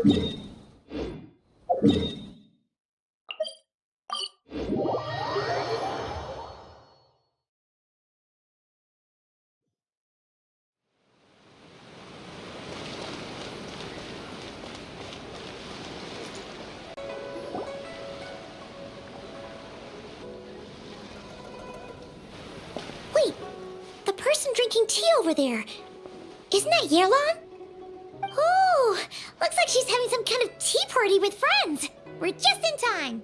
Wait, the person drinking tea over there. Isn't that Yearlon? Oh, looks like she's having some kind of tea party with friends. We're just in time.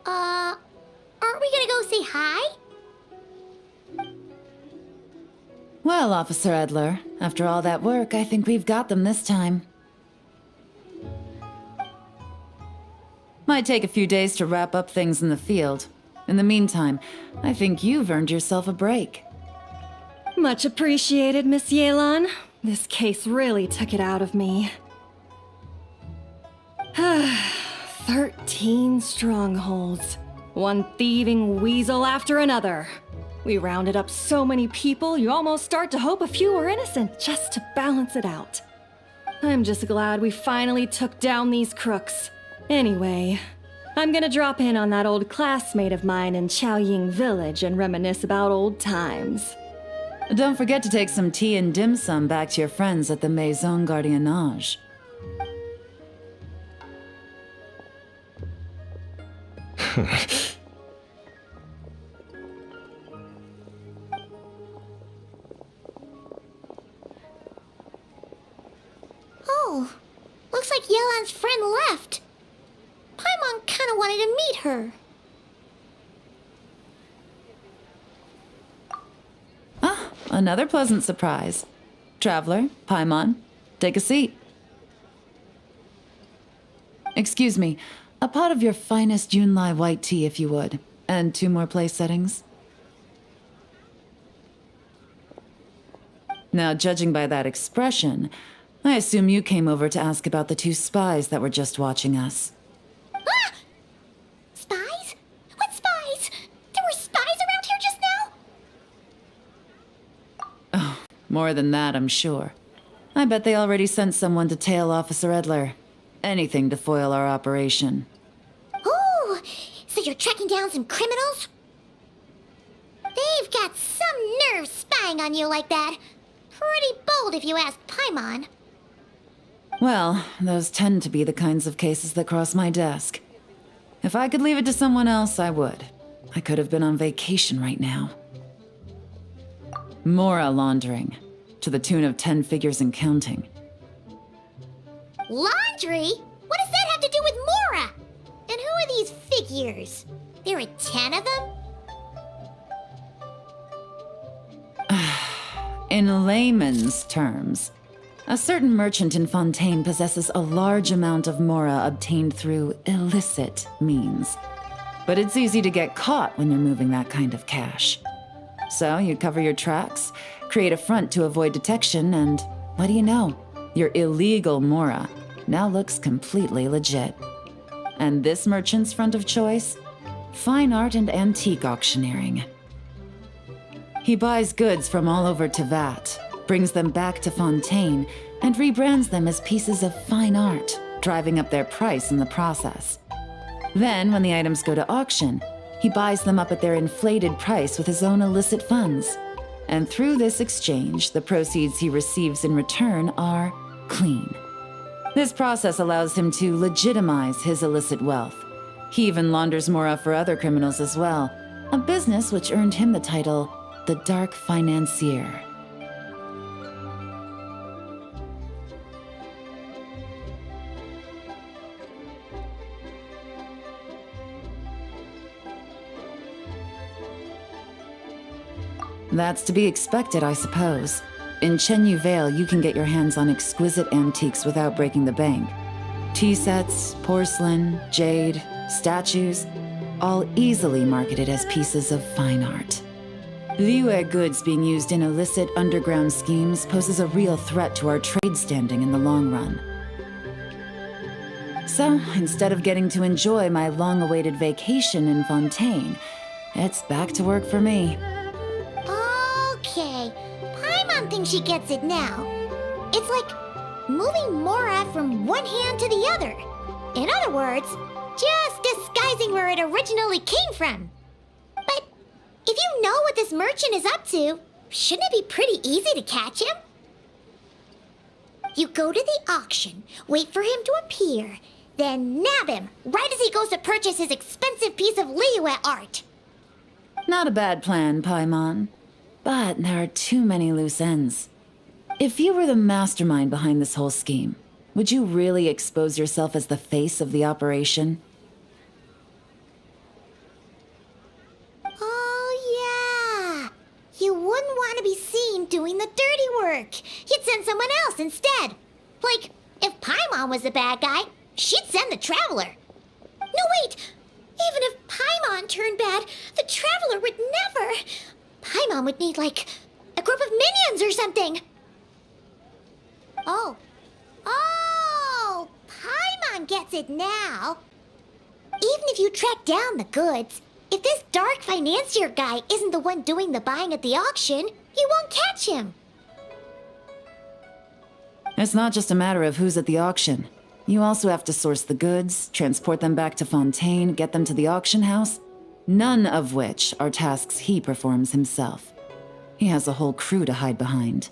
Aren't we gonna go say hi? Well, Officer Edler, after all that work, I think we've got them this time. Might take a few days to wrap up things in the field. In the meantime, I think you've earned yourself a break. Much appreciated, Miss Yearlon. This case really took it out of me. 13 strongholds. One thieving weasel after another. We rounded up so many people, you almost start to hope a few were innocent just to balance it out. I'm just glad we finally took down these crooks. Anyway, I'm gonna drop in on that old classmate of mine in Chaoying Village and reminisce about old times. Don't forget to take some tea and dim sum back to your friends at the Maison Gardiennage. Oh, looks like Yearlon's friend left. Paimon kinda wanted to meet her. Ah, another pleasant surprise. Traveler, Paimon, take a seat. Excuse me, a pot of your finest Yunlai white tea if you would, and 2 more place settings. Now, judging by that expression, I assume you came over to ask about the 2 spies that were just watching us. Ah! Spies? What spies? There were spies around here just now? Oh, more than that, I'm sure. I bet they already sent someone to tail Officer Edler. Anything to foil our operation. Oh, so you're tracking down some criminals? They've got some nerve spying on you like that. Pretty bold if you ask Paimon. Well, those tend to be the kinds of cases that cross my desk. If I could leave it to someone else, I would. I could have been on vacation right now. Mora laundering, to the tune of 10 figures and counting. Laundry? What does that have to do with Mora? And who are these figures? There are 10 of them? In layman's terms, a certain merchant in Fontaine possesses a large amount of Mora obtained through illicit means. But it's easy to get caught when you're moving that kind of cash. So you cover your tracks, create a front to avoid detection, and what do you know? Your illegal Mora now looks completely legit. And this merchant's front of choice? Fine art and antique auctioneering. He buys goods from all over Tevat, brings them back to Fontaine, and rebrands them as pieces of fine art, driving up their price in the process. Then, when the items go to auction, he buys them up at their inflated price with his own illicit funds. And through this exchange, the proceeds he receives in return are clean. This process allows him to legitimize his illicit wealth. He even launders Mora for other criminals as well, a business which earned him the title the Dark Financier. That's to be expected, I suppose. In Chenyu Vale, you can get your hands on exquisite antiques without breaking the bank. Tea sets, porcelain, jade, statues, all easily marketed as pieces of fine art. Liyue goods being used in illicit underground schemes poses a real threat to our trade standing in the long run. So, instead of getting to enjoy my long-awaited vacation in Fontaine, it's back to work for me. Okay, Paimon thinks she gets it now. It's like moving Mora from one hand to the other. In other words, just disguising where it originally came from. But if you know what this merchant is up to, shouldn't it be pretty easy to catch him? You go to the auction, wait for him to appear, then nab him right as he goes to purchase his expensive piece of Liyue art. Not a bad plan, Paimon. But there are too many loose ends. If you were the mastermind behind this whole scheme, would you really expose yourself as the face of the operation? Oh, yeah. You wouldn't want to be seen doing the dirty work. You'd send someone else instead. Like, if Paimon was the bad guy, she'd send the Traveler. No, wait. Even if Paimon turned bad, the Traveler would never. Paimon would need, like, a group of minions or something. Oh, Paimon gets it now. Even if you track down the goods, if this dark financier guy isn't the one doing the buying at the auction, you won't catch him. It's not just a matter of who's at the auction. You also have to source the goods, transport them back to Fontaine, get them to the auction house. None of which are tasks he performs himself. He has a whole crew to hide behind.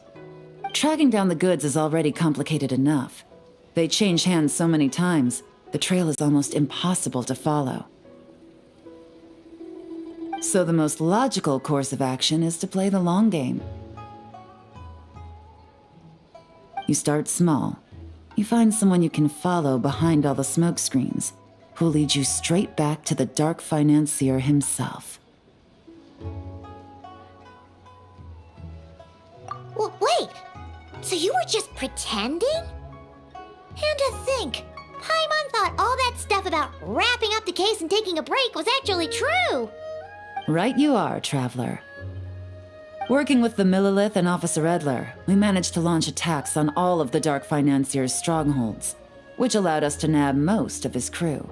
Tracking down the goods is already complicated enough. They change hands so many times, the trail is almost impossible to follow. So the most logical course of action is to play the long game. You start small. You find someone you can follow behind all the smoke screens, who'll lead you straight back to the dark financier himself. Wait, so you were just pretending? And to think, Paimon thought all that stuff about wrapping up the case and taking a break was actually true. Right you are, Traveler. Working with the Millilith and Officer Edler, we managed to launch attacks on all of the Dark Financier's strongholds, which allowed us to nab most of his crew.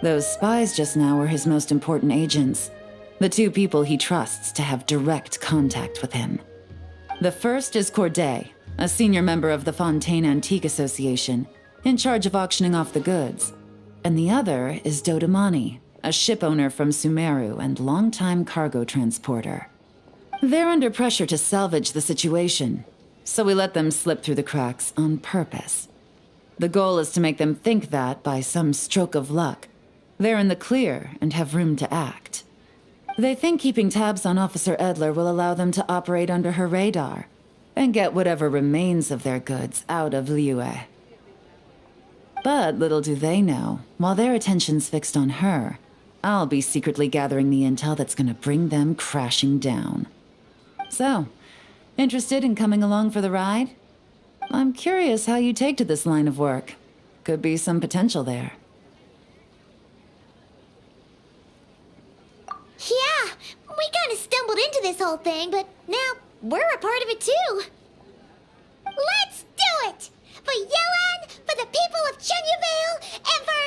Those spies just now were his most important agents, the two people he trusts to have direct contact with him. The first is Corday, a senior member of the Fontaine Antique Association, in charge of auctioning off the goods. And the other is Dodamani, a ship owner from Sumeru and longtime cargo transporter. They're under pressure to salvage the situation, so we let them slip through the cracks on purpose. The goal is to make them think that, by some stroke of luck, they're in the clear and have room to act. They think keeping tabs on Officer Edler will allow them to operate under her radar and get whatever remains of their goods out of Liyue. But little do they know, while their attention's fixed on her, I'll be secretly gathering the intel that's gonna bring them crashing down. So, interested in coming along for the ride? I'm curious how you take to this line of work. Could be some potential there. Yeah, we kind of stumbled into this whole thing, but now we're a part of it too. Let's do it! For Yelan, for the people of Chunyavale, and for,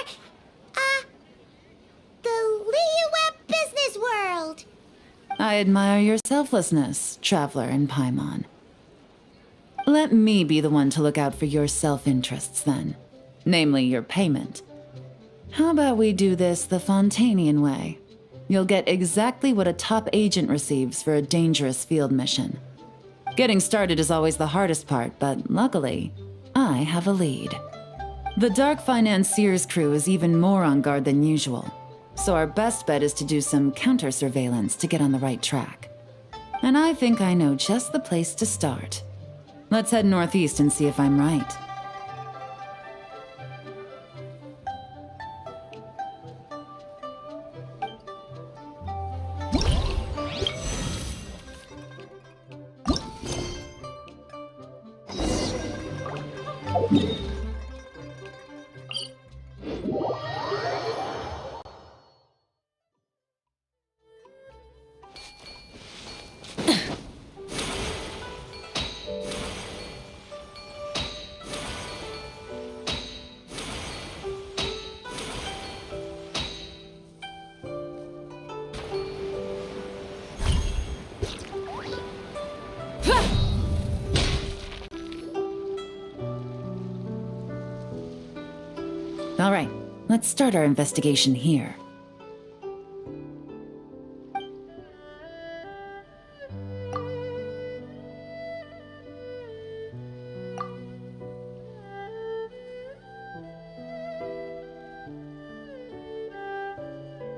the Liyue business world. I admire your selflessness, Traveler and Paimon. Let me be the one to look out for your self-interests then. Namely, your payment. How about we do this the Fontainian way? You'll get exactly what a top agent receives for a dangerous field mission. Getting started is always the hardest part, but luckily, I have a lead. The Dark Financier's crew is even more on guard than usual, so our best bet is to do some counter-surveillance to get on the right track. And I think I know just the place to start. Let's head northeast and see if I'm right. All right, let's start our investigation here.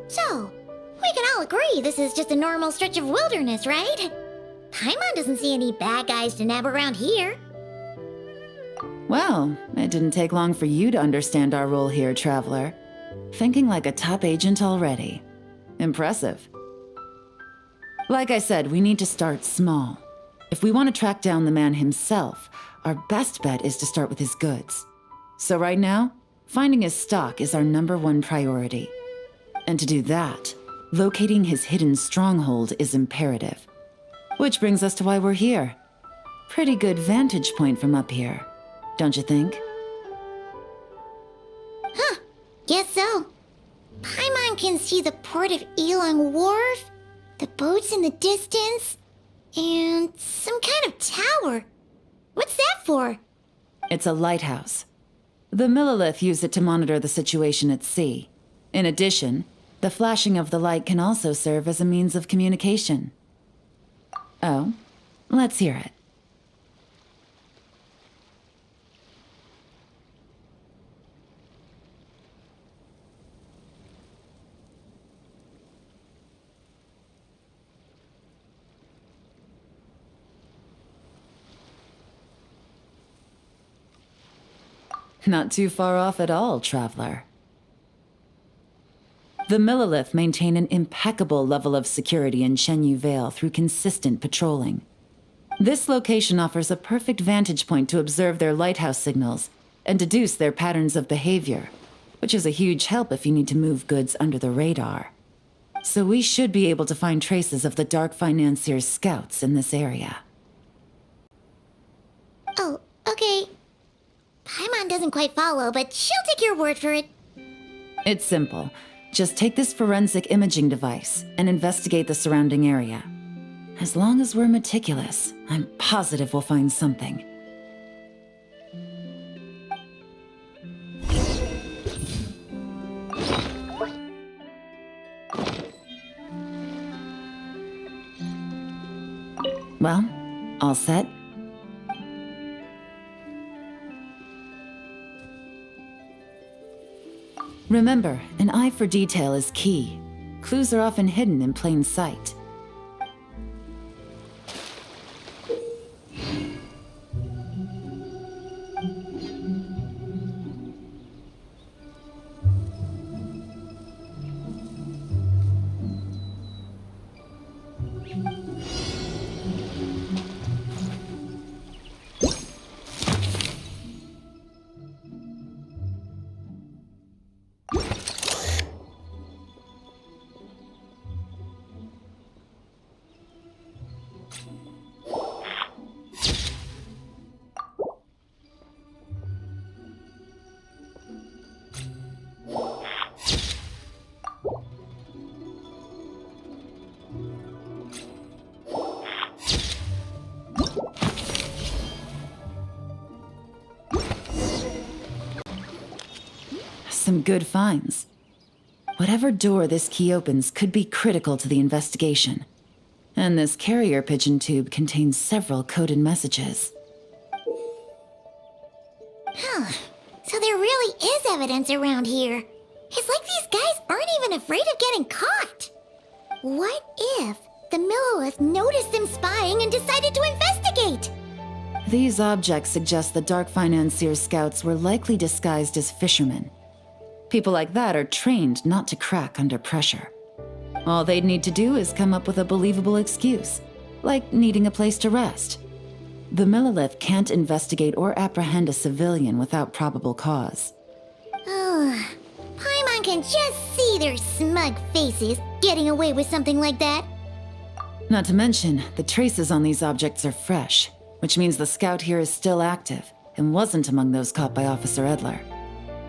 So, we can all agree this is just a normal stretch of wilderness, right? Paimon doesn't see any bad guys to nab around here. Well, it didn't take long for you to understand our role here, Traveler. Thinking like a top agent already. Impressive. Like I said, we need to start small. If we want to track down the man himself, our best bet is to start with his goods. So right now, finding his stock is our #1 priority. And to do that, locating his hidden stronghold is imperative. Which brings us to why we're here. Pretty good vantage point from up here, don't you think? Huh, guess so. Paimon can see the port of Elong Wharf, the boats in the distance, and some kind of tower. What's that for? It's a lighthouse. The Millilith use it to monitor the situation at sea. In addition, the flashing of the light can also serve as a means of communication. Oh, let's hear it. Not too far off at all, Traveler. The Millilith maintain an impeccable level of security in Shenyu Vale through consistent patrolling. This location offers a perfect vantage point to observe their lighthouse signals and deduce their patterns of behavior, which is a huge help if you need to move goods under the radar. So we should be able to find traces of the Dark Financier's scouts in this area. Oh, okay. Paimon doesn't quite follow, but she'll take your word for it. It's simple. Just take this forensic imaging device and investigate the surrounding area. As long as we're meticulous, I'm positive we'll find something. Well, all set? Remember, an eye for detail is key. Clues are often hidden in plain sight. Some good finds. Whatever door this key opens could be critical to the investigation. And this carrier pigeon tube contains several coded messages. Huh. So there really is evidence around here. It's like these guys aren't even afraid of getting caught. What if the Millilith noticed them spying and decided to investigate? These objects suggest the Dark Financier scouts were likely disguised as fishermen. People like that are trained not to crack under pressure. All they'd need to do is come up with a believable excuse, like needing a place to rest. The Millilith can't investigate or apprehend a civilian without probable cause. Paimon can just see their smug faces getting away with something like that. Not to mention, the traces on these objects are fresh, which means the scout here is still active and wasn't among those caught by Officer Edler.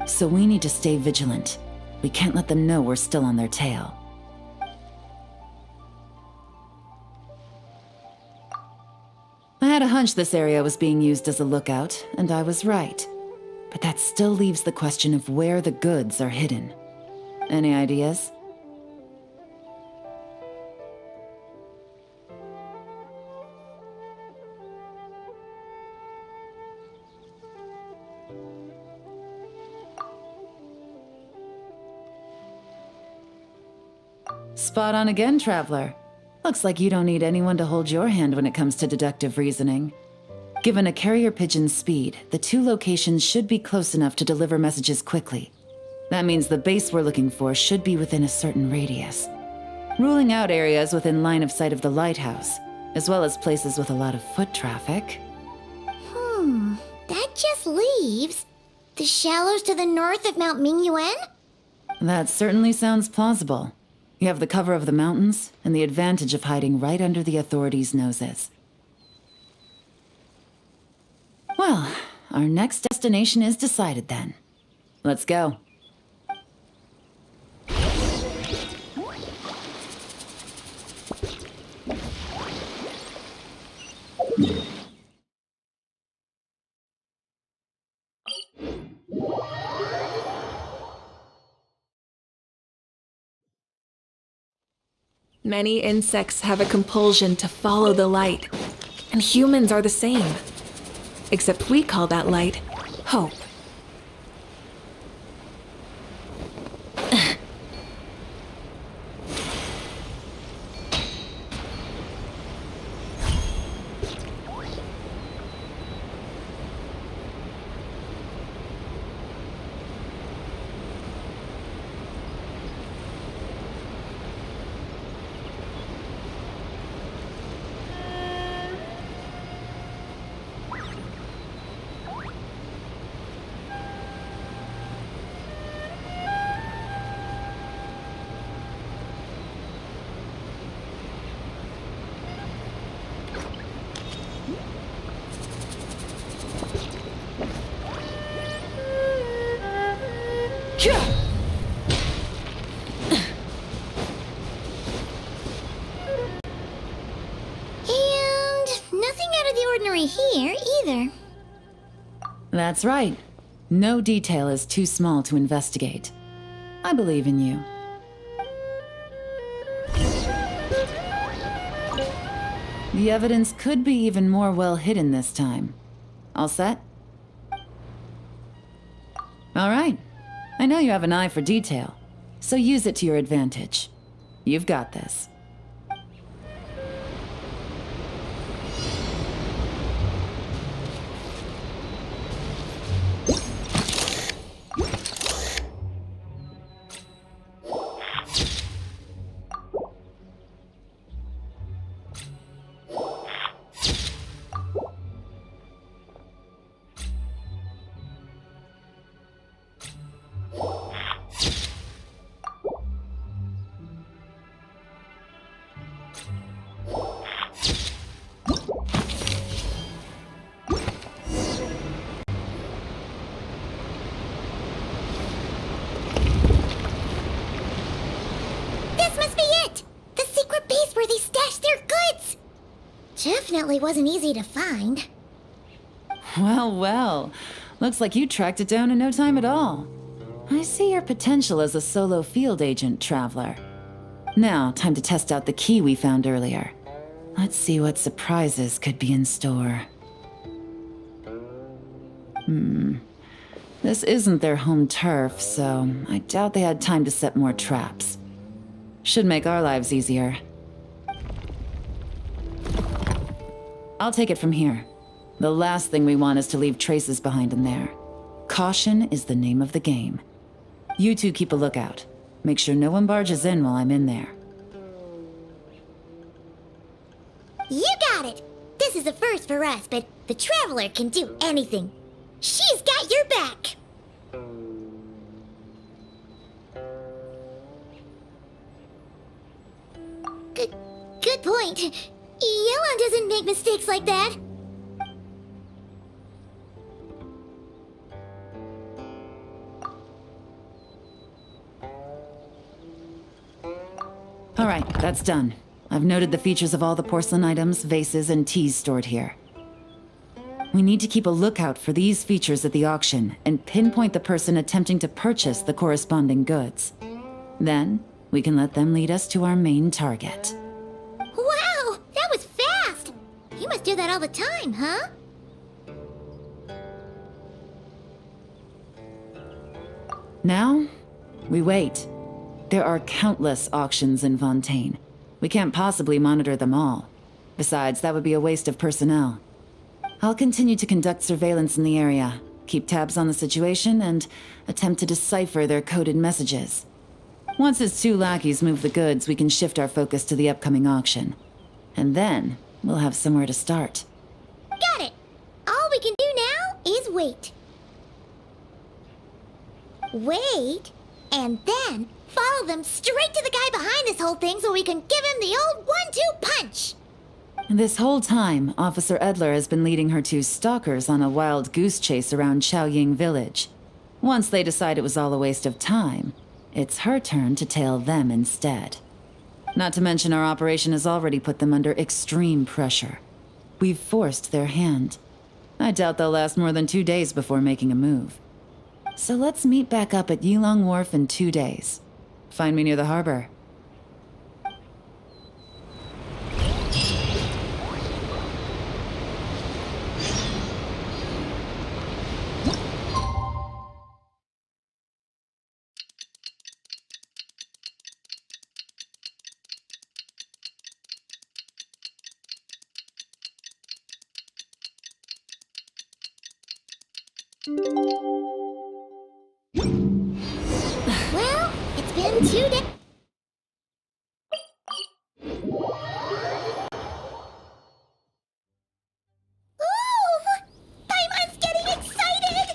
So we need to stay vigilant. We can't let them know we're still on their tail. I had a hunch this area was being used as a lookout, and I was right. but that still leaves the question of where the goods are hidden. Any ideas? Spot on again, Traveler. Looks like you don't need anyone to hold your hand when it comes to deductive reasoning. Given a carrier pigeon's speed, the two locations should be close enough to deliver messages quickly. That means the base we're looking for should be within a certain radius. Ruling out areas within line of sight of the lighthouse, as well as places with a lot of foot traffic. That just leaves the shallows to the north of Mount Mingyuan? That certainly sounds plausible. You have the cover of the mountains, and the advantage of hiding right under the authorities' noses. Well, our next destination is decided then. Let's go. Many insects have a compulsion to follow the light, and humans are the same. Except we call that light hope. Here either. That's right. No detail is too small to investigate. I believe in you. The evidence could be even more well hidden this time. All set? All right. I know you have an eye for detail, so use it to your advantage. You've got this. Definitely wasn't easy to find. Well, well. Looks like you tracked it down in no time at all. I see your potential as a solo field agent, Traveler. Now, time to test out the key we found earlier. Let's see what surprises could be in store. This isn't their home turf, so I doubt they had time to set more traps. Should make our lives easier. I'll take it from here. The last thing we want is to leave traces behind in there. Caution is the name of the game. You two keep a lookout. Make sure no one barges in while I'm in there. You got it! This is a first for us, but the Traveler can do anything. She's got your back! Good point. Yelan doesn't make mistakes like that. All right, that's done. I've noted the features of all the porcelain items, vases, and teas stored here. We need to keep a lookout for these features at the auction and pinpoint the person attempting to purchase the corresponding goods. Then, we can let them lead us to our main target. Wow, that was fast! You must do that all the time, huh? Now, we wait. There are countless auctions in Fontaine. We can't possibly monitor them all. Besides, that would be a waste of personnel. I'll continue to conduct surveillance in the area, keep tabs on the situation, and attempt to decipher their coded messages. Once his 2 lackeys move the goods, we can shift our focus to the upcoming auction. And then, we'll have somewhere to start. Got it! All we can do now is wait. Wait, and then follow them straight to the guy behind this whole thing so we can give him the old 1-2 punch! This whole time, Officer Edler has been leading her 2 stalkers on a wild goose chase around Chaoying Village. Once they decide it was all a waste of time, it's her turn to tail them instead. Not to mention our operation has already put them under extreme pressure. We've forced their hand. I doubt they'll last more than 2 days before making a move. So let's meet back up at Yilong Wharf in 2 days. Find me near the harbor. Well, it's been 2 days. Ooh! Paimon's getting excited!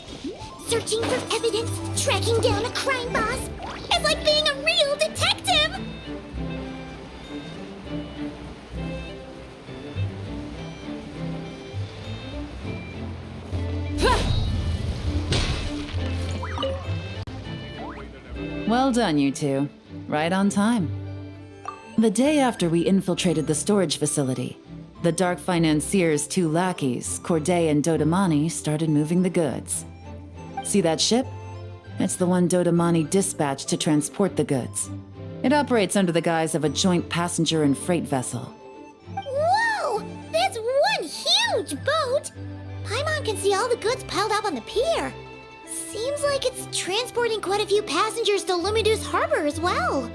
Searching for evidence, tracking down a crime boss. It's like being a real detective! Well done, you 2. Right on time. The day after we infiltrated the storage facility, the Dark Financier's 2 lackeys, Corday and Dodamani, started moving the goods. See that ship? It's the one Dodamani dispatched to transport the goods. It operates under the guise of a joint passenger and freight vessel. Whoa! That's one huge boat! Paimon can see all the goods piled up on the pier. Seems like it's transporting quite a few passengers to Lumidus Harbor as well.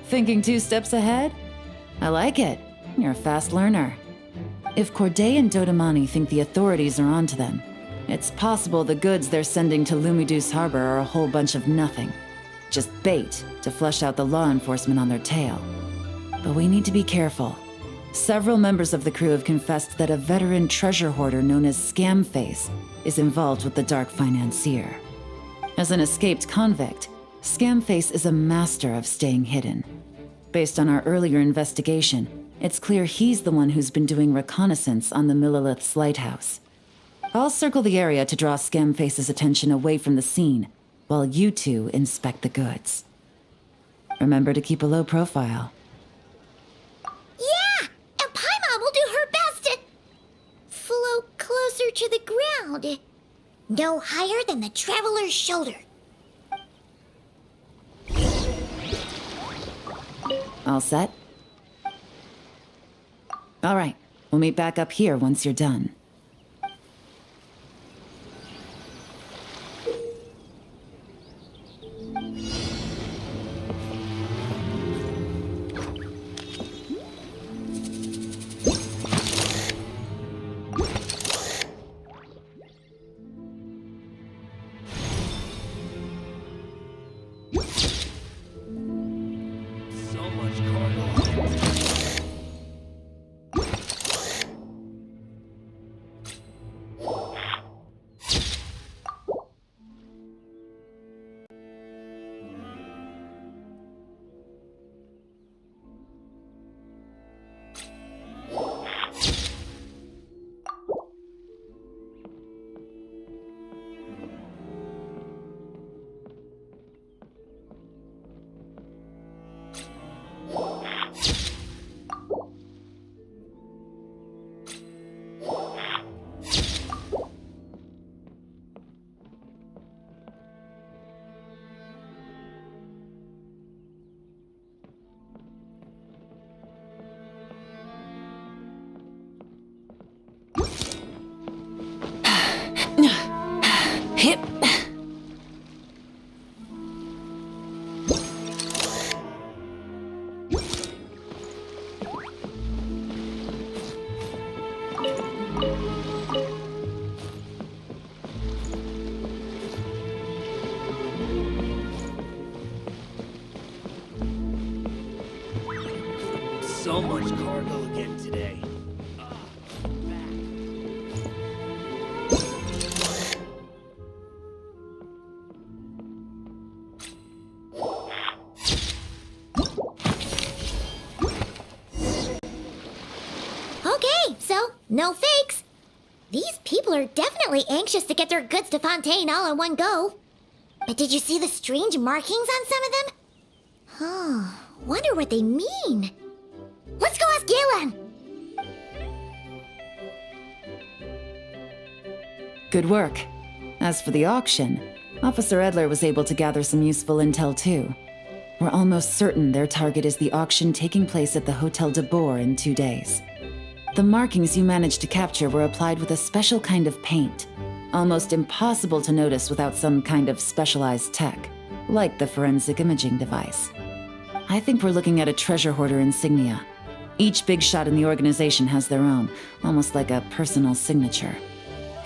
Thinking 2 steps ahead? I like it. You're a fast learner. If Corday and Dodamani think the authorities are onto them, it's possible the goods they're sending to Lumidus Harbor are a whole bunch of nothing. Just bait to flush out the law enforcement on their tail. But we need to be careful. Several members of the crew have confessed that a veteran treasure hoarder known as Scamface is involved with the Dark Financier. As an escaped convict, Scamface is a master of staying hidden. Based on our earlier investigation, it's clear he's the one who's been doing reconnaissance on the Millilith's lighthouse. I'll circle the area to draw Scamface's attention away from the scene, while you 2 inspect the goods. Remember to keep a low profile. Yeah! And Paimon will do her best to float closer to the ground. No higher than the traveler's shoulder. All set? All right, we'll meet back up here once you're done. No fakes. These people are definitely anxious to get their goods to Fontaine all in one go. But did you see the strange markings on some of them? Huh, wonder what they mean. Let's go ask Galen! Good work. As for the auction, Officer Edler was able to gather some useful intel too. We're almost certain their target is the auction taking place at the Hotel de Boer in 2 days. The markings you managed to capture were applied with a special kind of paint, almost impossible to notice without some kind of specialized tech, like the forensic imaging device. I think we're looking at a treasure hoarder insignia. Each big shot in the organization has their own, almost like a personal signature.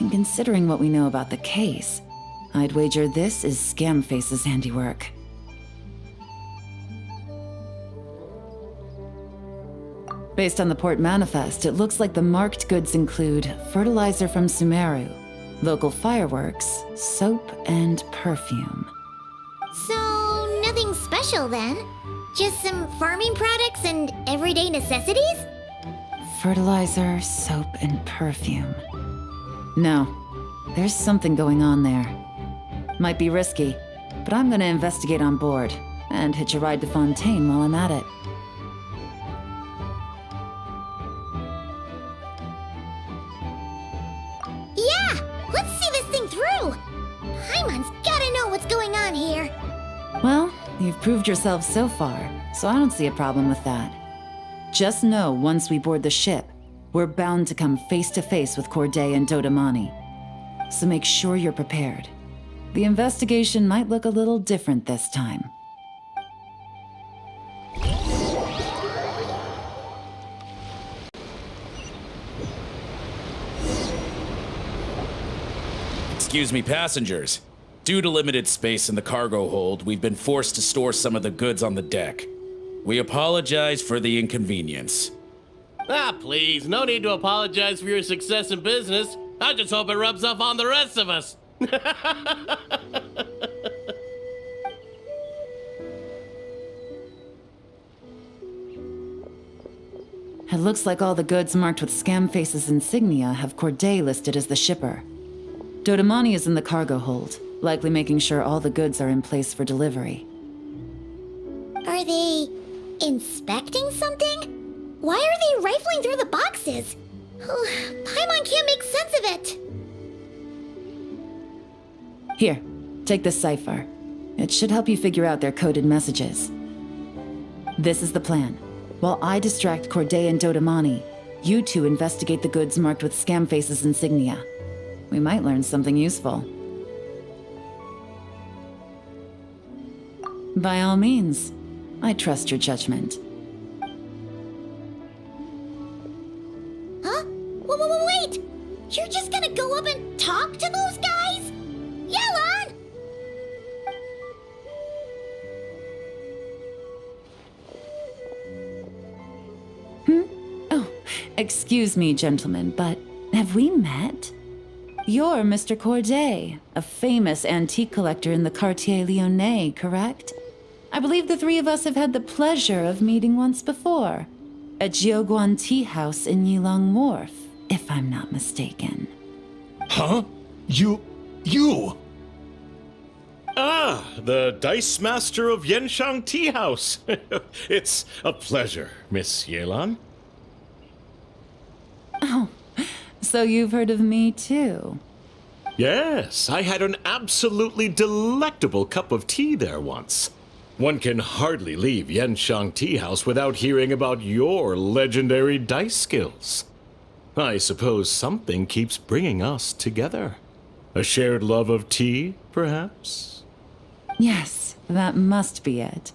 And considering what we know about the case, I'd wager this is Scamface's handiwork. Based on the port manifest, it looks like the marked goods include fertilizer from Sumeru, local fireworks, soap, and perfume. So, nothing special then? Just some farming products and everyday necessities? Fertilizer, soap, and perfume. No, there's something going on there. Might be risky, but I'm gonna investigate on board and hitch a ride to Fontaine while I'm at it. Yeah! Let's see this thing through! Paimon's gotta know what's going on here. Well, you've proved yourself so far, so I don't see a problem with that. Just know once we board the ship, we're bound to come face to face with Corday and Dodamani. So make sure you're prepared. The investigation might look a little different this time. Excuse me, passengers. Due to limited space in the cargo hold, we've been forced to store some of the goods on the deck. We apologize for the inconvenience. Ah, please, no need to apologize for your success in business. I just hope it rubs off on the rest of us. It looks like all the goods marked with Scamface's insignia have Corday listed as the shipper. Dodamani is in the cargo hold, likely making sure all the goods are in place for delivery. Are they inspecting something? Why are they rifling through the boxes? Paimon can't make sense of it. Here, take this cipher. It should help you figure out their coded messages. This is the plan. While I distract Corday and Dodamani, you two investigate the goods marked with Scamface's insignia. We might learn something useful. By all means, I trust your judgment. Huh? Wait! You're just gonna go up and talk to those guys? Yelan! Oh, excuse me, gentlemen, but have we met? You're Mr. Corday, a famous antique collector in the Quartier Lyonnais, correct? I believe the three of us have had the pleasure of meeting once before, at Jiuguan Tea House in Yilong Wharf, if I'm not mistaken. Huh? You... Ah, the Dice Master of Yenshang Tea House. It's a pleasure, Miss Yelan. Oh, so you've heard of me too? Yes, I had an absolutely delectable cup of tea there once. One can hardly leave Yenshang Tea House without hearing about your legendary dice skills. I suppose something keeps bringing us together. A shared love of tea, perhaps? Yes, that must be it.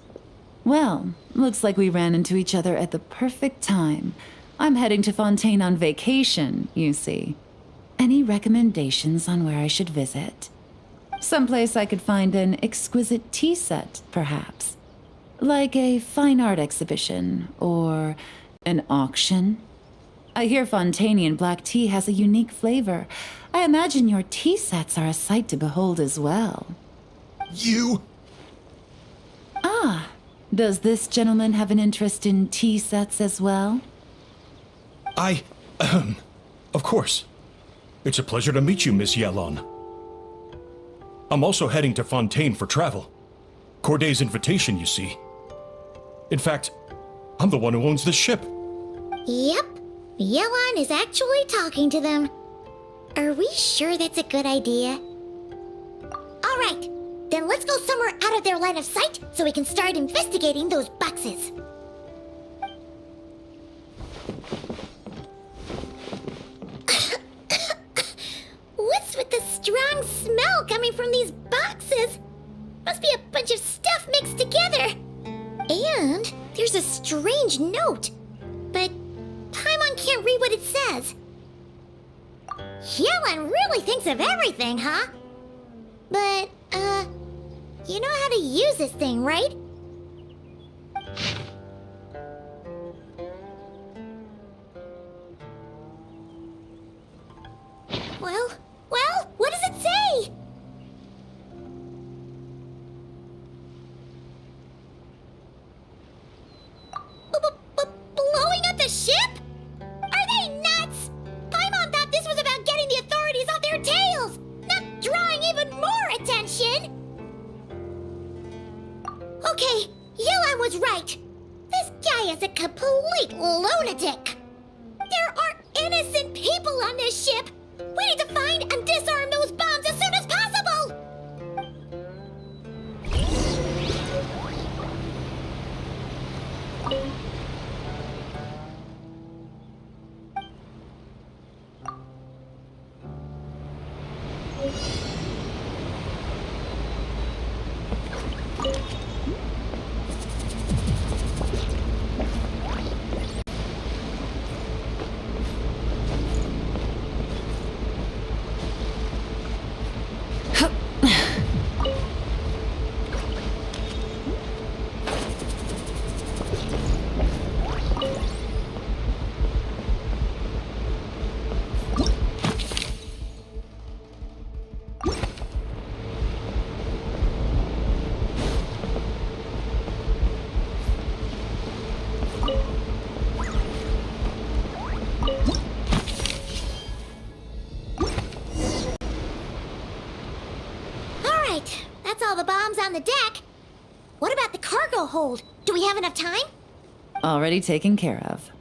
Well, looks like we ran into each other at the perfect time. I'm heading to Fontaine on vacation, you see. Any recommendations on where I should visit? Someplace I could find an exquisite tea set, perhaps. Like a fine art exhibition, or an auction. I hear Fontainian black tea has a unique flavor. I imagine your tea sets are a sight to behold as well. You... Ah, does this gentleman have an interest in tea sets as well? Of course. It's a pleasure to meet you, Miss Yelon. I'm also heading to Fontaine for travel. Corday's invitation, you see. In fact, I'm the one who owns the ship. Yep. Yelon is actually talking to them. Are we sure that's a good idea? Alright, then let's go somewhere out of their line of sight so we can start investigating those boxes. What's with the strong smell coming from these boxes? Must be a bunch of stuff mixed together. And there's a strange note. But Paimon can't read what it says. Yelon really thinks of everything, huh? But, you know how to use this thing, right? Well, what does it say? Blowing up the ship? Are they nuts? Paimon thought this was about getting the authorities off their tails, not drawing even more attention. Okay, Yelon was right. This guy is a complete lunatic. There are innocent people on this ship. We need to find and disarm those bombs as soon as possible. That's all the bombs on the deck. What about the cargo hold? Do we have enough time? Already taken care of.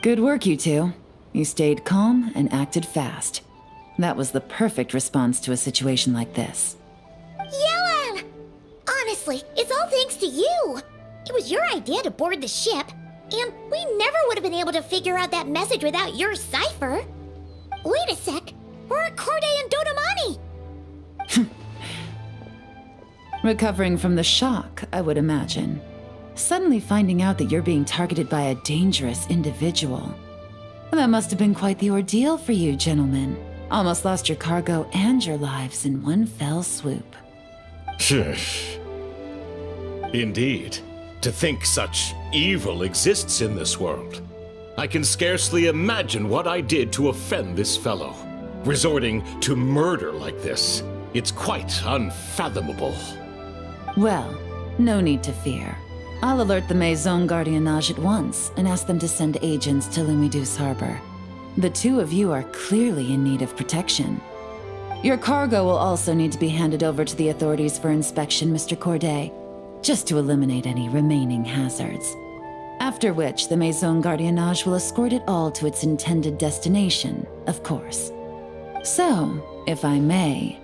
Good work, you two. You stayed calm and acted fast. That was the perfect response to a situation like this. Yelon! Honestly, it's all thanks to you. It was your idea to board the ship, and we never would have been able to figure out that message without your cipher. Wait a sec. We're at Corday and Dodamani. Recovering from the shock, I would imagine. Suddenly finding out that you're being targeted by a dangerous individual. That must have been quite the ordeal for you, gentlemen. Almost lost your cargo and your lives in one fell swoop. Indeed. To think such evil exists in this world. I can scarcely imagine what I did to offend this fellow. Resorting to murder like this. It's quite unfathomable. Well, no need to fear. I'll alert the Maison Gardiennage at once and ask them to send agents to Lumidus Harbor. The two of you are clearly in need of protection. Your cargo will also need to be handed over to the authorities for inspection, Mr. Corday, just to eliminate any remaining hazards. After which, the Maison Gardiennage will escort it all to its intended destination, of course. So, if I may,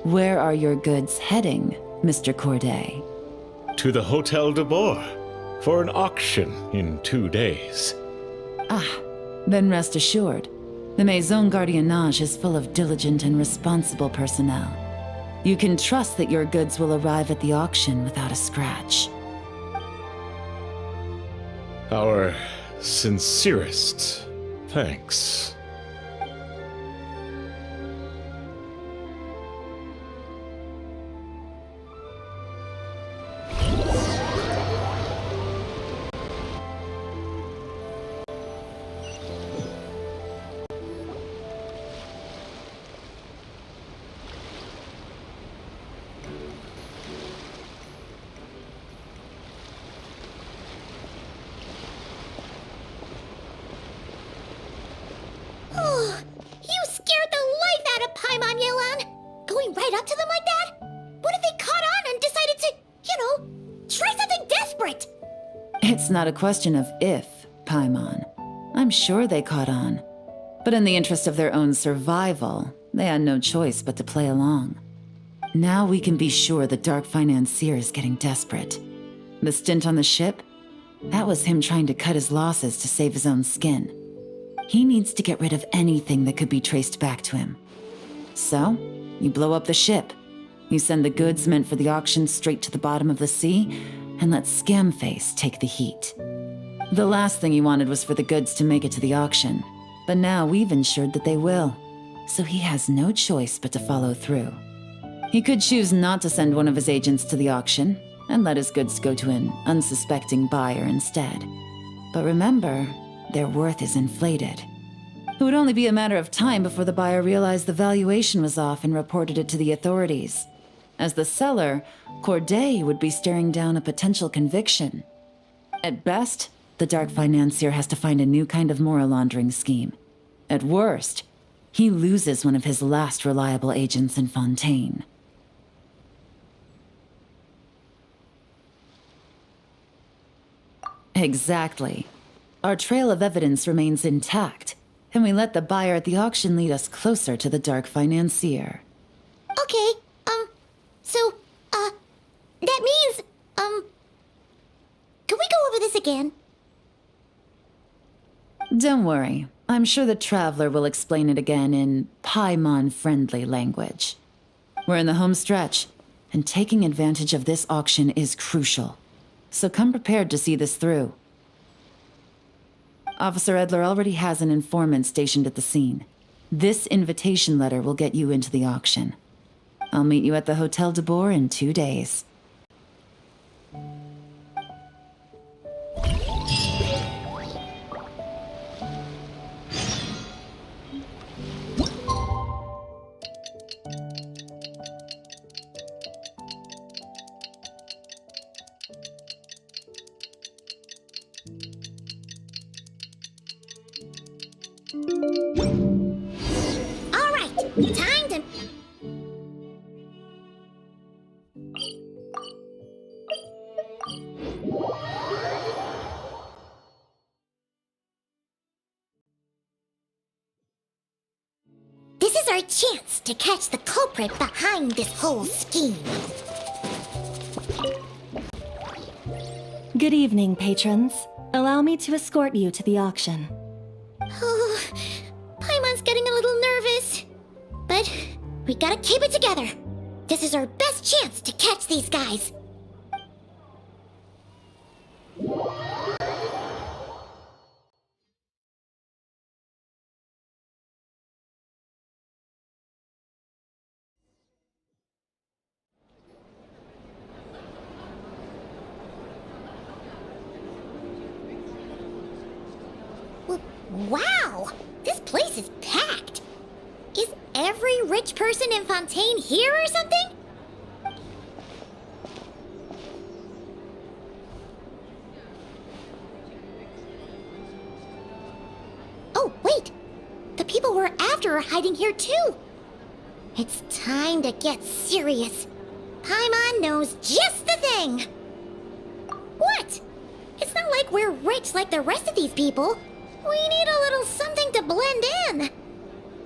where are your goods heading, Mr. Corday? To the Hotel de Bois for an auction in 2 days. Then rest assured, the Maison Gardiennage is full of diligent and responsible personnel. You can trust that your goods will arrive at the auction without a scratch. Our sincerest thanks. You scared the life out of Paimon, Yelan! Going right up to them like that? What if they caught on and decided to, try something desperate? It's not a question of if, Paimon. I'm sure they caught on. But in the interest of their own survival, they had no choice but to play along. Now we can be sure the Dark Financier is getting desperate. The stint on the ship? That was him trying to cut his losses to save his own skin. He needs to get rid of anything that could be traced back to him. So, you blow up the ship. You send the goods meant for the auction straight to the bottom of the sea, and let Scamface take the heat. The last thing he wanted was for the goods to make it to the auction, but now we've ensured that they will, so he has no choice but to follow through. He could choose not to send one of his agents to the auction, and let his goods go to an unsuspecting buyer instead. But remember, their worth is inflated. It would only be a matter of time before the buyer realized the valuation was off and reported it to the authorities. As the seller, Corday would be staring down a potential conviction. At best, the Dark Financier has to find a new kind of moral laundering scheme. At worst, he loses one of his last reliable agents in Fontaine. Exactly. Our trail of evidence remains intact, and we let the buyer at the auction lead us closer to the Dark Financier. Okay, that means, can we go over this again? Don't worry. I'm sure the Traveler will explain it again in Paimon-friendly language. We're in the home stretch, and taking advantage of this auction is crucial. So come prepared to see this through. Officer Edler already has an informant stationed at the scene. This invitation letter will get you into the auction. I'll meet you at the Hotel de Boer in 2 days. All right, time to... This is our chance to catch the culprit behind this whole scheme. Good evening, patrons. Allow me to escort you to the auction. Oh, Paimon's getting a little nervous. But we gotta keep it together. This is our best chance to catch these guys. Wow! This place is packed! Is every rich person in Fontaine here or something? Oh, wait! The people we're after are hiding here too! It's time to get serious. Paimon knows just the thing! What? It's not like we're rich like the rest of these people. We need a little something to blend in.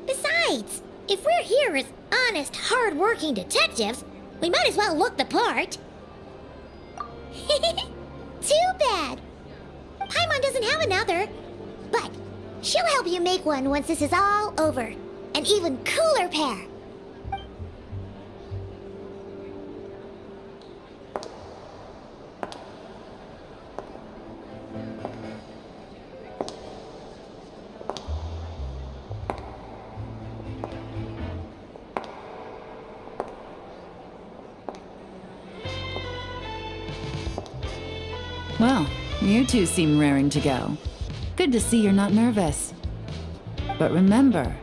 Besides, if we're here as honest, hard-working detectives, we might as well look the part. Too bad. Paimon doesn't have another. But she'll help you make one once this is all over. An even cooler pair. Well, you two seem raring to go. Good to see you're not nervous. But remember,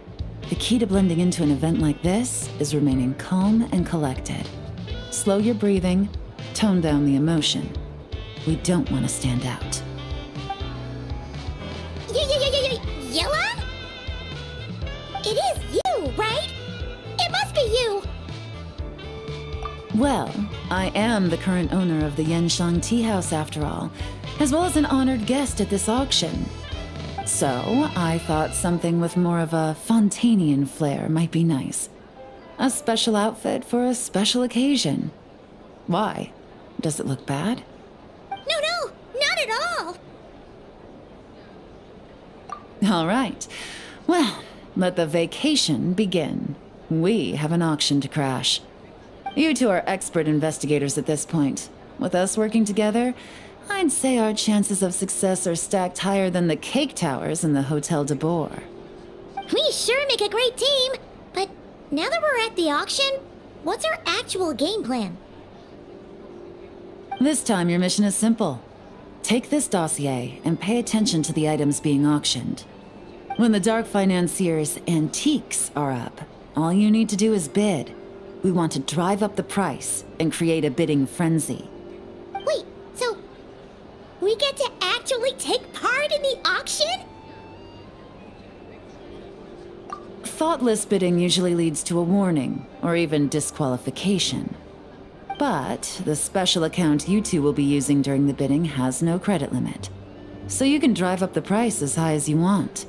the key to blending into an event like this is remaining calm and collected. Slow your breathing, tone down the emotion. We don't want to stand out. Yelan? It is you, right? It must be you! Well, I am the current owner of the Genshin Tea House after all, as well as an honored guest at this auction. So, I thought something with more of a Fontanian flair might be nice. A special outfit for a special occasion. Why? Does it look bad? No, not at all! All right. Well, let the vacation begin. We have an auction to crash. You two are expert investigators at this point. With us working together, I'd say our chances of success are stacked higher than the cake towers in the Hotel de Boer. We sure make a great team! But now that we're at the auction, what's our actual game plan? This time your mission is simple. Take this dossier and pay attention to the items being auctioned. When the Dark Financier's antiques are up, all you need to do is bid. We want to drive up the price and create a bidding frenzy. Wait, so we get to actually take part in the auction? Thoughtless bidding usually leads to a warning, or even disqualification. But the special account you two will be using during the bidding has no credit limit. So you can drive up the price as high as you want.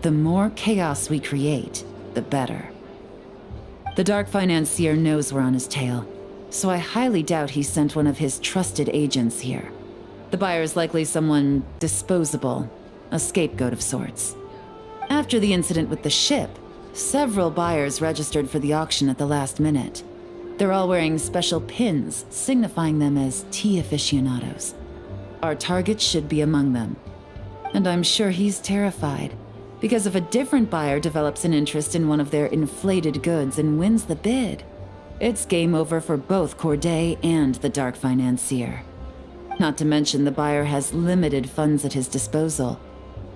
The more chaos we create, the better. The Dark Financier knows we're on his tail, so I highly doubt he sent one of his trusted agents here. The buyer's likely someone disposable, a scapegoat of sorts. After the incident with the ship, several buyers registered for the auction at the last minute. They're all wearing special pins, signifying them as tea aficionados. Our target should be among them. And I'm sure he's terrified, because if a different buyer develops an interest in one of their inflated goods and wins the bid, it's game over for both Corday and the Dark Financier. Not to mention the buyer has limited funds at his disposal.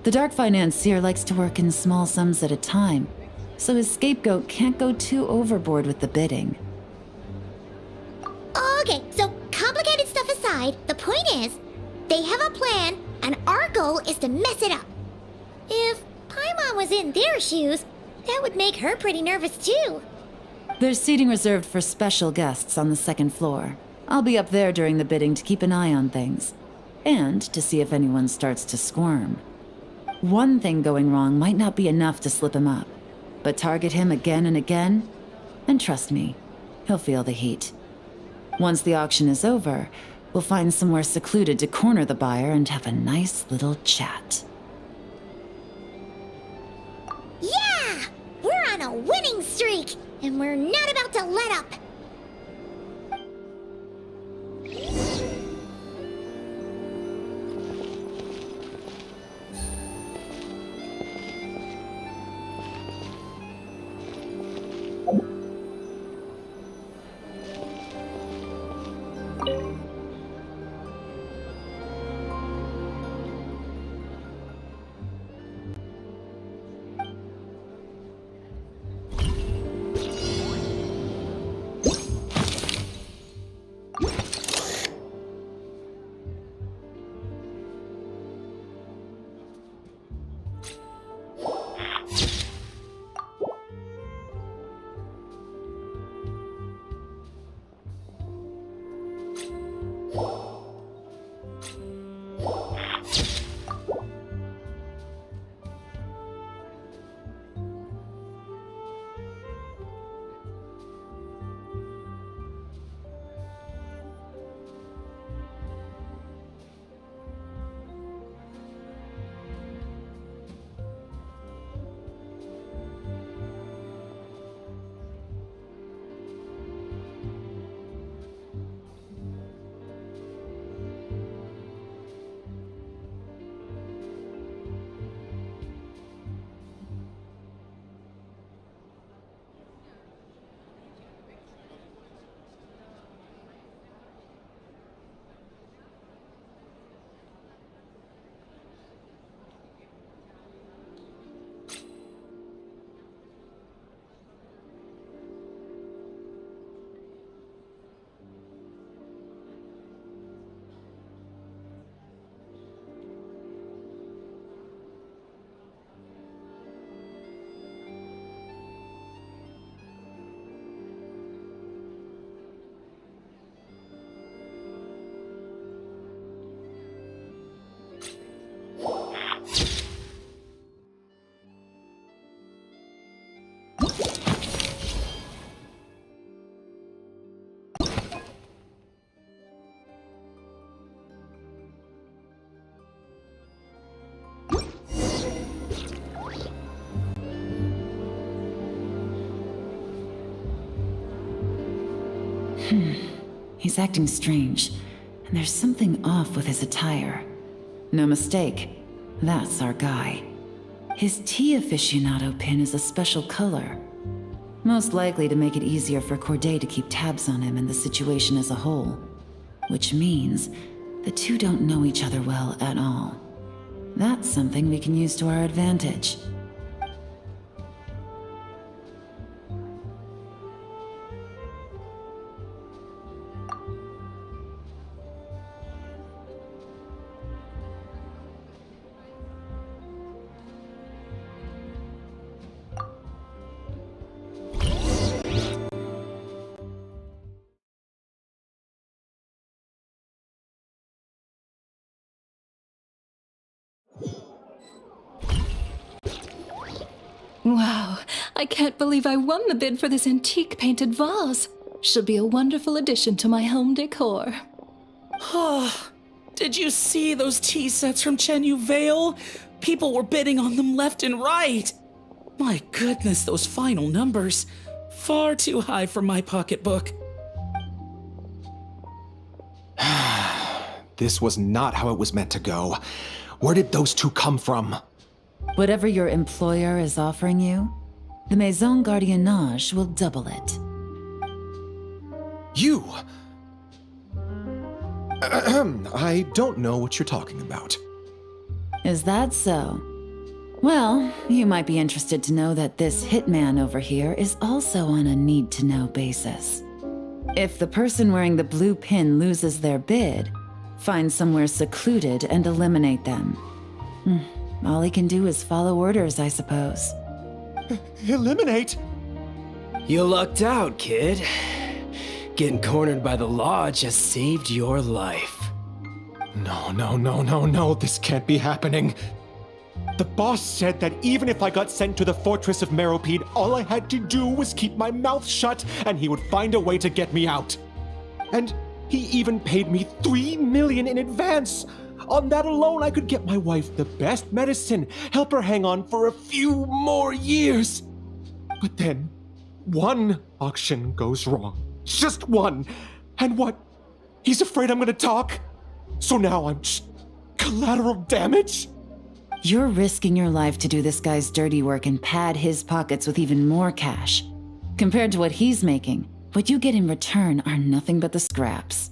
The Dark Financier likes to work in small sums at a time, so his scapegoat can't go too overboard with the bidding. Okay, so complicated stuff aside, the point is, they have a plan, and our goal is to mess it up. If Paimon was in their shoes, that would make her pretty nervous too. There's seating reserved for special guests on the second floor. I'll be up there during the bidding to keep an eye on things, and to see if anyone starts to squirm. One thing going wrong might not be enough to slip him up, but target him again and again, and trust me, he'll feel the heat. Once the auction is over, we'll find somewhere secluded to corner the buyer and have a nice little chat. Yeah! We're on a winning streak, and we're not about to let up. He's acting strange, and there's something off with his attire. No mistake, that's our guy. His tea aficionado pin is a special color. Most likely to make it easier for Corday to keep tabs on him and the situation as a whole. Which means the two don't know each other well at all. That's something we can use to our advantage. Wow, I can't believe I won the bid for this antique painted vase. She'll be a wonderful addition to my home decor. Oh, did you see those tea sets from Chenyu Vale? People were bidding on them left and right. My goodness, those final numbers. Far too high for my pocketbook. This was not how it was meant to go. Where did those two come from? Whatever your employer is offering you, the Maison Gardiennage will double it. You! I don't know what you're talking about. Is that so? Well, you might be interested to know that this hitman over here is also on a need-to-know basis. If the person wearing the blue pin loses their bid, find somewhere secluded and eliminate them. All he can do is follow orders, I suppose. Eliminate? You lucked out, kid. Getting cornered by the law just saved your life. No, this can't be happening. The boss said that even if I got sent to the fortress of Meropide, all I had to do was keep my mouth shut and he would find a way to get me out. And he even paid me 3 million in advance. On that alone, I could get my wife the best medicine, help her hang on for a few more years. But then, one auction goes wrong. Just one. And what? He's afraid I'm gonna talk? So now I'm just collateral damage? You're risking your life to do this guy's dirty work and pad his pockets with even more cash. Compared to what he's making, what you get in return are nothing but the scraps.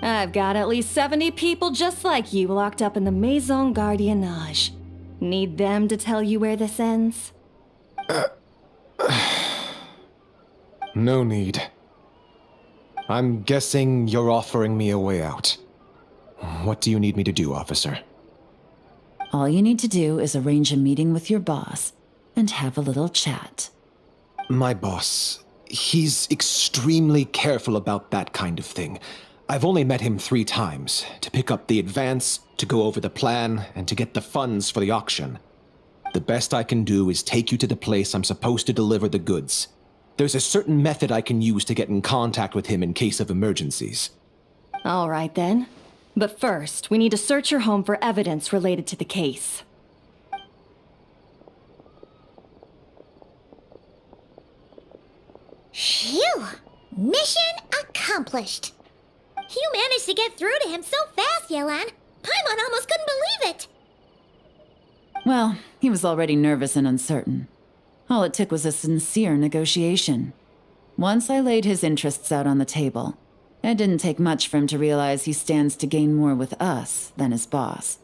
I've got at least 70 people just like you locked up in the Maison Gardiennage. Need them to tell you where this ends? No need. I'm guessing you're offering me a way out. What do you need me to do, officer? All you need to do is arrange a meeting with your boss and have a little chat. My boss, he's extremely careful about that kind of thing. I've only met him 3 times, to pick up the advance, to go over the plan, and to get the funds for the auction. The best I can do is take you to the place I'm supposed to deliver the goods. There's a certain method I can use to get in contact with him in case of emergencies. All right then. But first, we need to search your home for evidence related to the case. Phew! Mission accomplished. You managed to get through to him so fast, Yelan. Paimon almost couldn't believe it. Well, he was already nervous and uncertain. All it took was a sincere negotiation. Once I laid his interests out on the table, it didn't take much for him to realize he stands to gain more with us than his boss.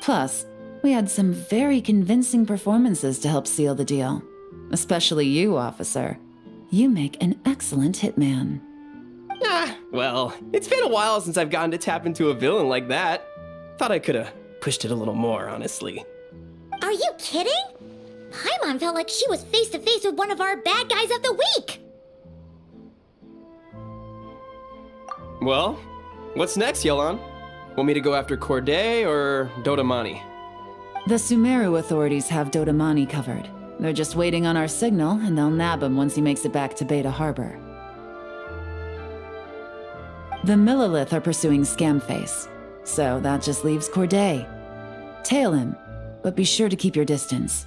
Plus, we had some very convincing performances to help seal the deal. Especially you, officer. You make an excellent hitman. Well, it's been a while since I've gotten to tap into a villain like that. Thought I could have pushed it a little more, honestly. Are you kidding? Paimon felt like she was face to face with one of our bad guys of the week. Well, what's next, Yelan? Want me to go after Corday or Dodamani? The Sumeru authorities have Dodamani covered. They're just waiting on our signal, and they'll nab him once he makes it back to Beta Harbor. The Millilith are pursuing Scamface, so that just leaves Corday. Tail him, but be sure to keep your distance.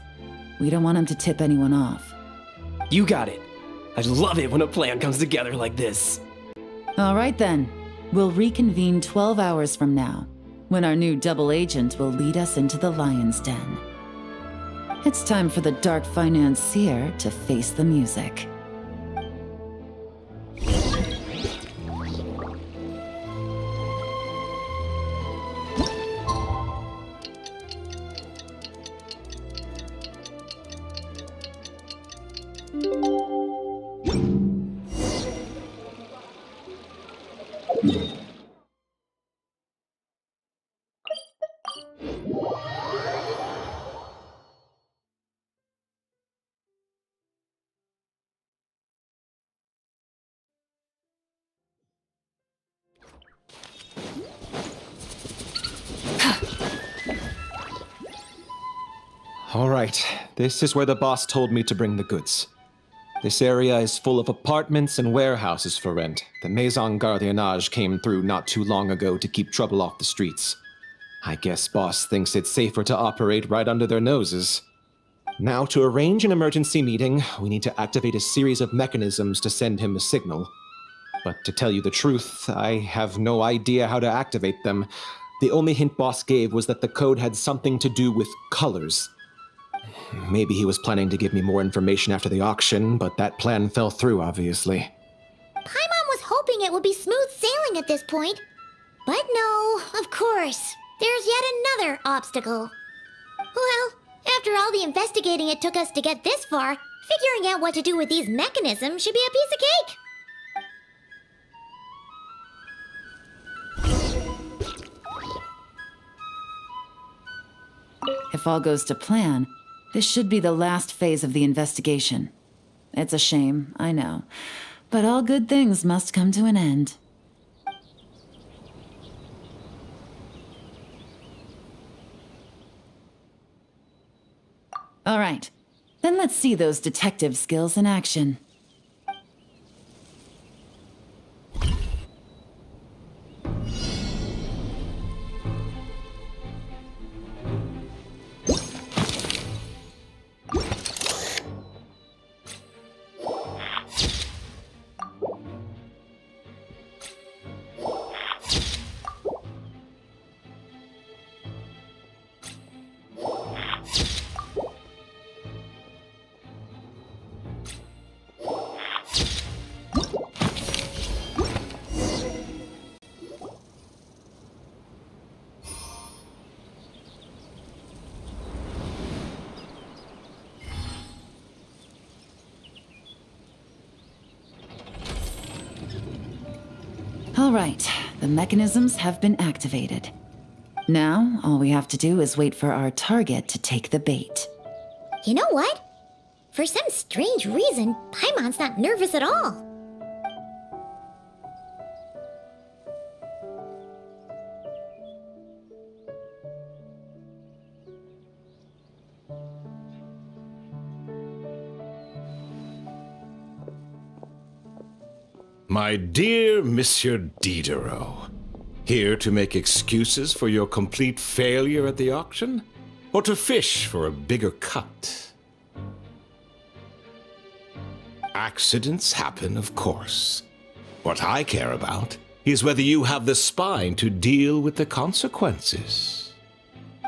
We don't want him to tip anyone off. You got it. I love it when a plan comes together like this. All right then. We'll reconvene 12 hours from now, when our new double agent will lead us into the lion's den. It's time for the dark financier to face the music. All right, this is where the boss told me to bring the goods. This area is full of apartments and warehouses for rent. The Maison Gardiennage came through not too long ago to keep trouble off the streets. I guess boss thinks it's safer to operate right under their noses. Now, to arrange an emergency meeting, we need to activate a series of mechanisms to send him a signal. But to tell you the truth, I have no idea how to activate them. The only hint boss gave was that the code had something to do with colors. Maybe he was planning to give me more information after the auction, but that plan fell through, obviously. Paimon was hoping it would be smooth sailing at this point. But no, of course. There's yet another obstacle. Well, after all the investigating it took us to get this far, figuring out what to do with these mechanisms should be a piece of cake. If all goes to plan, this should be the last phase of the investigation. It's a shame, I know, but all good things must come to an end. All right, then let's see those detective skills in action. All right, the mechanisms have been activated. Now, all we have to do is wait for our target to take the bait. You know what? For some strange reason, Paimon's not nervous at all. My dear Monsieur Diderot, here to make excuses for your complete failure at the auction? Or to fish for a bigger cut? Accidents happen, of course. What I care about is whether you have the spine to deal with the consequences.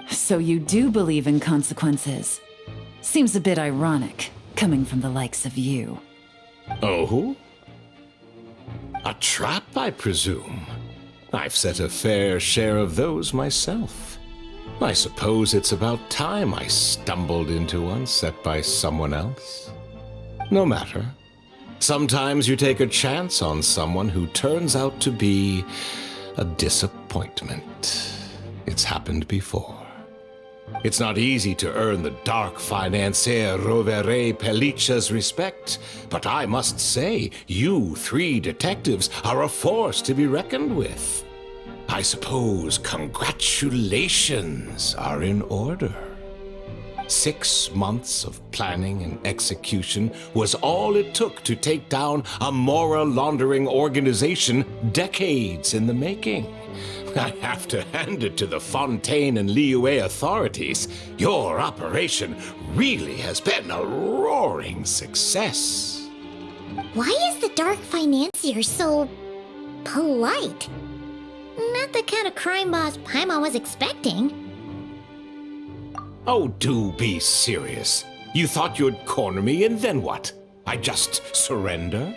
So you do believe in consequences. Seems a bit ironic, coming from the likes of you. Oh? A trap, I presume. I've set a fair share of those myself. I suppose it's about time I stumbled into one set by someone else. No matter. Sometimes you take a chance on someone who turns out to be a disappointment. It's happened before. It's not easy to earn the dark financier Rovere Pelliccia's respect, but I must say, you three detectives are a force to be reckoned with. I suppose congratulations are in order. 6 months of planning and execution was all it took to take down a Mora laundering organization decades in the making. I have to hand it to the Fontaine and Liyue authorities. Your operation really has been a roaring success. Why is the Dark Financier so polite. Not the kind of crime boss Paimon was expecting. Oh, do be serious. You thought you'd corner me, and then what? I just surrender?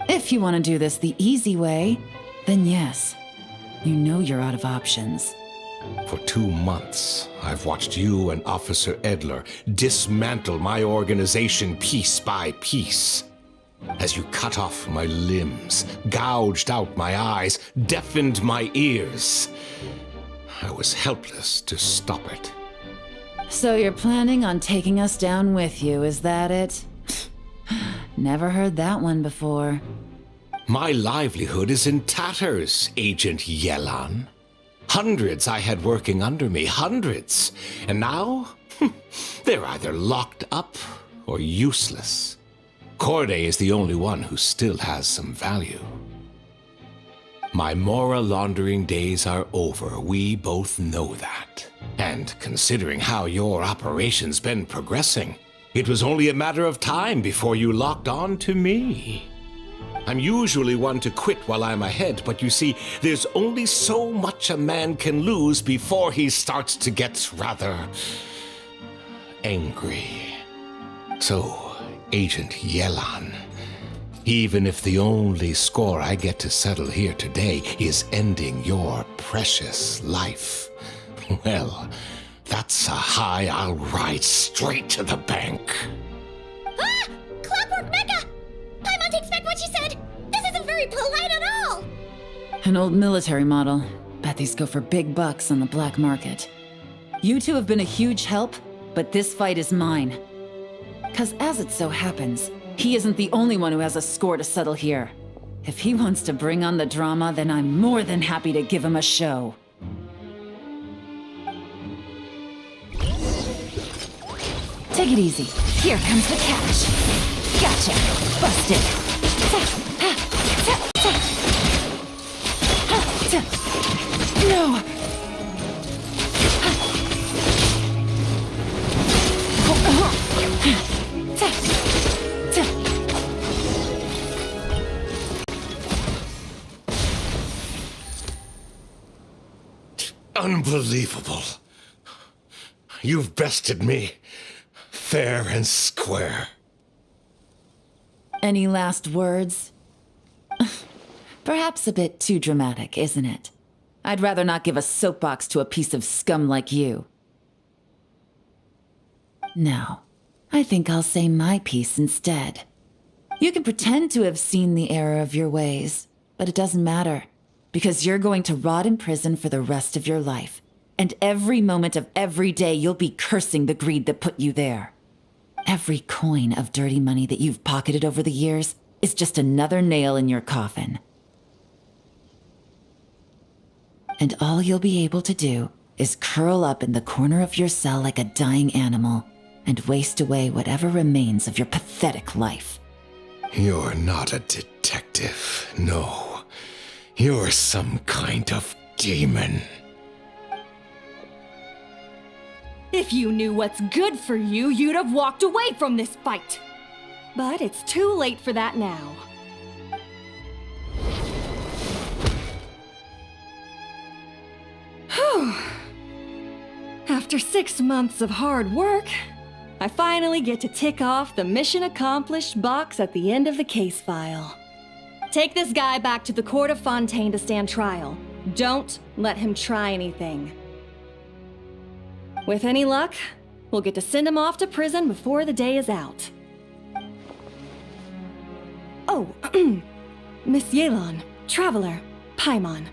If you want to do this the easy way, then yes. You know you're out of options. For 2 months, I've watched you and Officer Edler dismantle my organization piece by piece. As you cut off my limbs, gouged out my eyes, deafened my ears. I was helpless to stop it. So you're planning on taking us down with you, is that it? Never heard that one before. My livelihood is in tatters, Agent Yelan. Hundreds I had working under me, hundreds. And now, they're either locked up or useless. Corday is the only one who still has some value. My Mora laundering days are over, we both know that. And considering how your operation's been progressing, it was only a matter of time before you locked on to me. I'm usually one to quit while I'm ahead, but you see, there's only so much a man can lose before he starts to get rather angry. So, Agent Yelan, even if the only score I get to settle here today is ending your precious life, well, that's a high I'll ride straight to the bank. Ah! Clockwork Mecha! Paimon takes back what she said! This isn't very polite at all! An old military model. Bet these go for big bucks on the black market. You two have been a huge help, but this fight is mine. 'Cause as it so happens, he isn't the only one who has a score to settle here. If he wants to bring on the drama, then I'm more than happy to give him a show. Take it easy. Here comes the catch. Gotcha. Busted. No. Unbelievable. You've bested me, fair and square. Any last words? Perhaps a bit too dramatic, isn't it? I'd rather not give a soapbox to a piece of scum like you. No, I think I'll say my piece instead. You can pretend to have seen the error of your ways, but it doesn't matter, because you're going to rot in prison for the rest of your life. And every moment of every day you'll be cursing the greed that put you there. Every coin of dirty money that you've pocketed over the years is just another nail in your coffin. And all you'll be able to do is curl up in the corner of your cell like a dying animal and waste away whatever remains of your pathetic life. You're not a detective, no. You're some kind of demon. If you knew what's good for you, you'd have walked away from this fight. But it's too late for that now. Whew. After 6 months of hard work, I finally get to tick off the mission accomplished box at the end of the case file. Take this guy back to the court of Fontaine to stand trial. Don't let him try anything. With any luck, we'll get to send him off to prison before the day is out. Oh, Miss Yelan, Traveler, Paimon.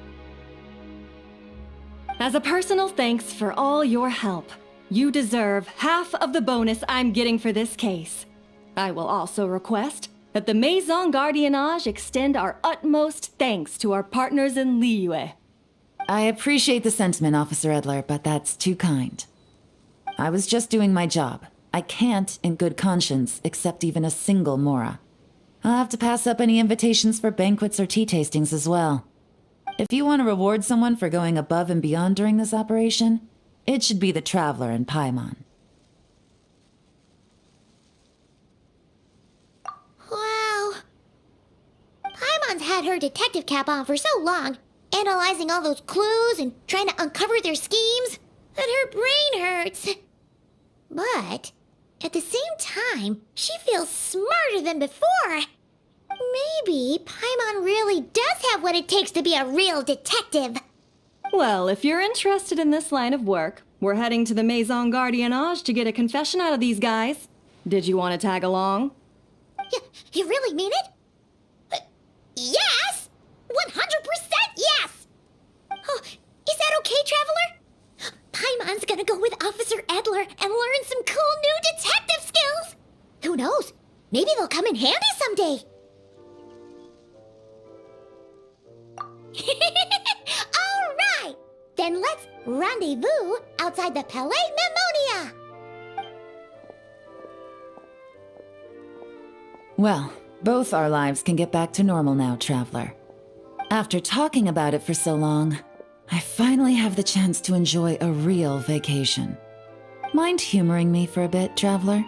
As a personal thanks for all your help, you deserve half of the bonus I'm getting for this case. I will also request that the Maison Gardiennage extend our utmost thanks to our partners in Liyue. I appreciate the sentiment, Officer Edler, but that's too kind. I was just doing my job. I can't, in good conscience, accept even a single Mora. I'll have to pass up any invitations for banquets or tea tastings as well. If you want to reward someone for going above and beyond during this operation, it should be the Traveler and Paimon. Wow. Paimon Paimon had her detective cap on for so long, analyzing all those clues and trying to uncover their schemes, that her brain hurts. But at the same time, she feels smarter than before. Maybe Paimon really does have what it takes to be a real detective. Well, if you're interested in this line of work, we're heading to the Maison Gardiennage to get a confession out of these guys. Did you want to tag along? You really mean it? Yes! 100% yes! Oh, is that okay, Traveler? Paimon's gonna go with Officer Adler and learn some cool new detective skills! Who knows? Maybe they'll come in handy someday! Alright! Then let's rendezvous outside the Palais Memonia! Well, both our lives can get back to normal now, Traveler. After talking about it for so long, I finally have the chance to enjoy a real vacation. Mind humoring me for a bit, Traveler?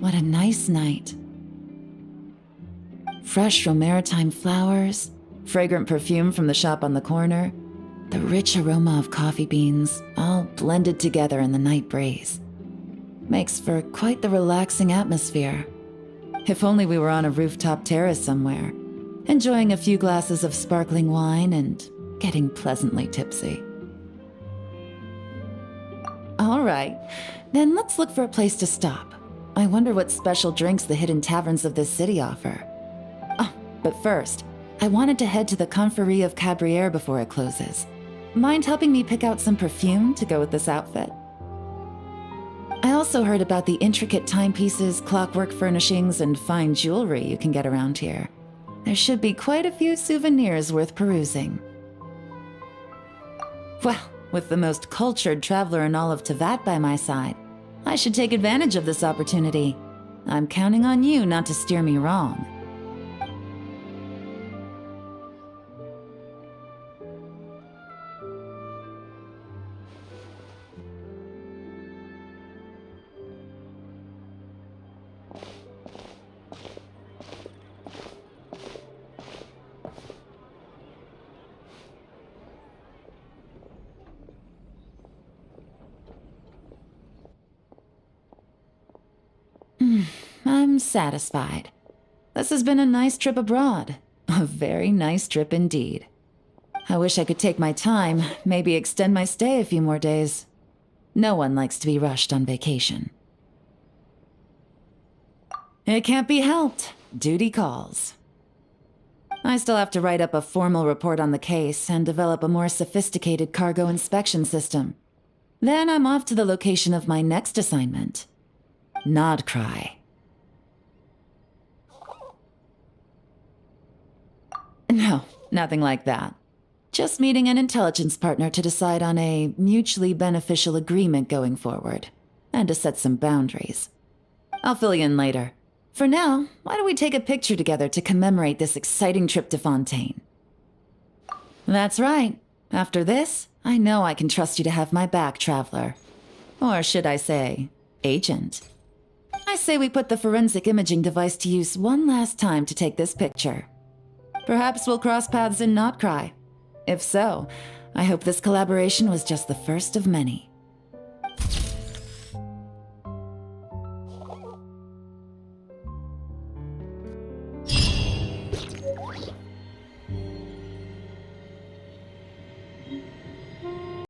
What a nice night. Fresh from maritime flowers, fragrant perfume from the shop on the corner, the rich aroma of coffee beans, all blended together in the night breeze. Makes for quite the relaxing atmosphere. If only we were on a rooftop terrace somewhere, enjoying a few glasses of sparkling wine and getting pleasantly tipsy. All right, then let's look for a place to stop. I wonder what special drinks the hidden taverns of this city offer. Oh, but first, I wanted to head to the Confrérie of Cabrières before it closes. Mind helping me pick out some perfume to go with this outfit? I also heard about the intricate timepieces, clockwork furnishings, and fine jewelry you can get around here. There should be quite a few souvenirs worth perusing. Well, with the most cultured traveler in all of Tevat by my side, I should take advantage of this opportunity. I'm counting on you not to steer me wrong. I'm satisfied. This has been a nice trip abroad. A very nice trip indeed. I wish I could take my time, maybe extend my stay a few more days. No one likes to be rushed on vacation. It can't be helped. Duty calls. I still have to write up a formal report on the case and develop a more sophisticated cargo inspection system. Then I'm off to the location of my next assignment. Nodcry. No, nothing like that. Just meeting an intelligence partner to decide on a mutually beneficial agreement going forward, and to set some boundaries. I'll fill you in later. For now, why don't we take a picture together to commemorate this exciting trip to Fontaine? That's right. After this, I know I can trust you to have my back, Traveler. Or should I say, Agent. I say we put the forensic imaging device to use one last time to take this picture. Perhaps we'll cross paths in Notcry. If so, I hope this collaboration was just the first of many.